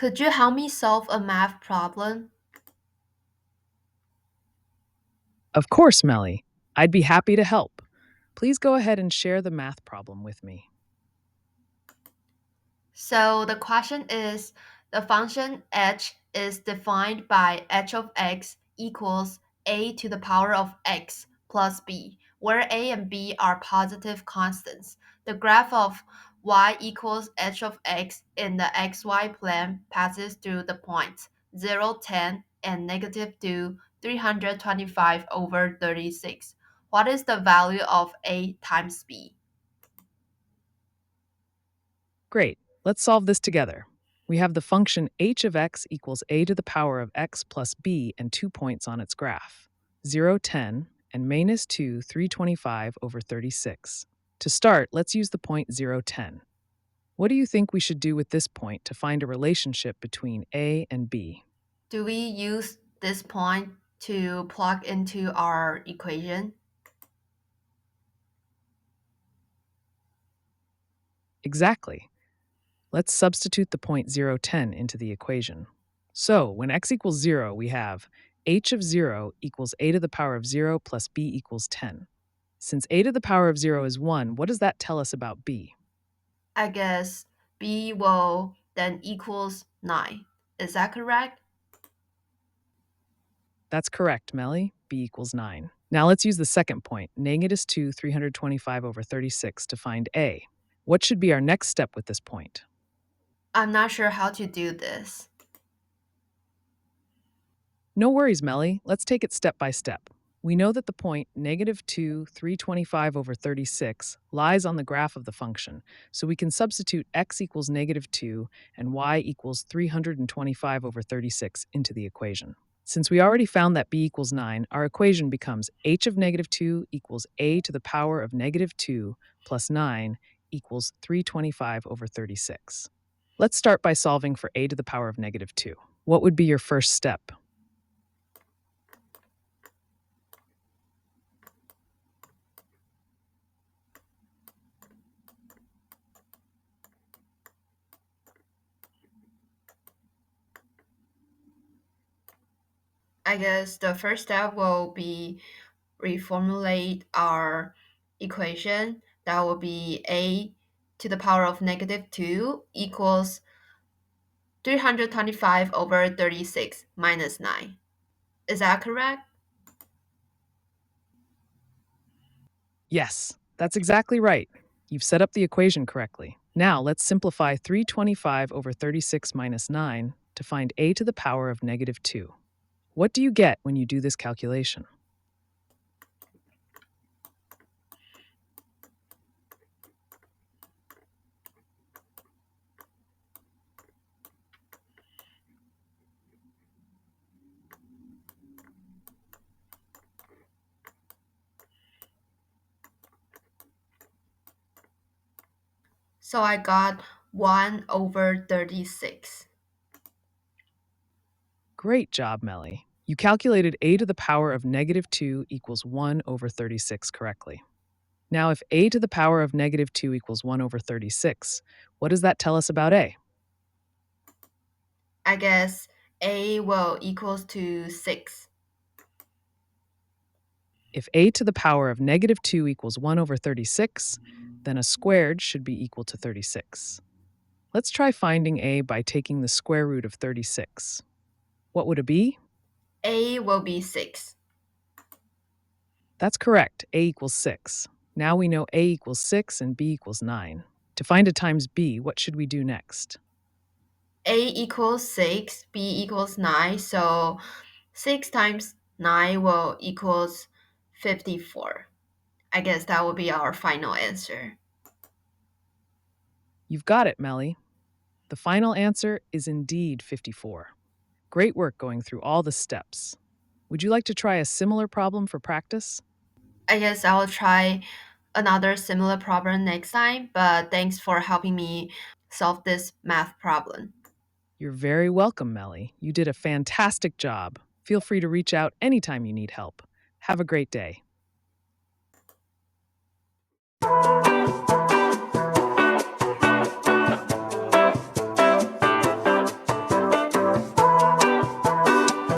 Could you help me solve a math problem? Of course, Mellie. I'd be happy to help. Please go ahead and share the math problem with me. So the question is the function h is defined by h of x equals a to the power of x plus b, where a and b are positive constants. The graph of y equals h of x in the xy plane passes through the points 0, 10, and negative 2, 325 over 36. What is the value of a times b? Great. Let's solve this together. We have the function h of x equals a to the power of x plus b and 2 points on its graph, 0, 10, and minus 2, 325 over 36. To start, let's use the point 0, 10. What do you think we should do with this point to find a relationship between a and b? Do we use this point to plug into our equation? Exactly. Let's substitute the point 0, 10 into the equation. So, when x equals 0, we have h of 0 equals a to the power of 0 plus b equals 10. Since a to the power of 0 is 1, what does that tell us about b? I guess b will then equals 9. Is that correct? That's correct, Mellie. b equals 9. Now let's use the second point, negative 2, 325 over 36, to find a. What should be our next step with this point? I'm not sure how to do this. No worries, Mellie. Let's take it step by step. We know that the point negative 2, 325 over 36 lies on the graph of the function, so we can substitute x equals negative 2 and y equals 325 over 36 into the equation. Since we already found that b equals 9, our equation becomes h of negative 2 equals a to the power of negative 2 plus 9 equals 325 over 36. Let's start by solving for a to the power of negative 2. What would be your first step? I guess the first step will be reformulate our equation. That will be a to the power of negative 2 equals 325 over 36 minus 9. Is that correct? Yes, that's exactly right. You've set up the equation correctly. Now let's simplify 325 over 36 minus 9 to find a to the power of negative 2. What do you get when you do this calculation? So I got 1 over 36. Great job, Mellie. You calculated a to the power of negative 2 equals 1 over 36 correctly. Now, if a to the power of negative 2 equals 1 over 36, what does that tell us about a? I guess a will equals to 6. If a to the power of negative 2 equals 1 over 36, then a squared should be equal to 36. Let's try finding a by taking the square root of 36. What would it be? A will be 6. That's correct, a equals 6. Now we know a equals 6 and b equals 9. To find a times b, what should we do next? A equals 6, B equals 9. So 6 times 9 will equals 54. I guess that will be our final answer. You've got it, Mellie. The final answer is indeed 54. Great work going through all the steps. Would you like to try a similar problem for practice? I guess I will try another similar problem next time, but thanks for helping me solve this math problem. You're very welcome, Mellie. You did a fantastic job. Feel free to reach out anytime you need help. Have a great day.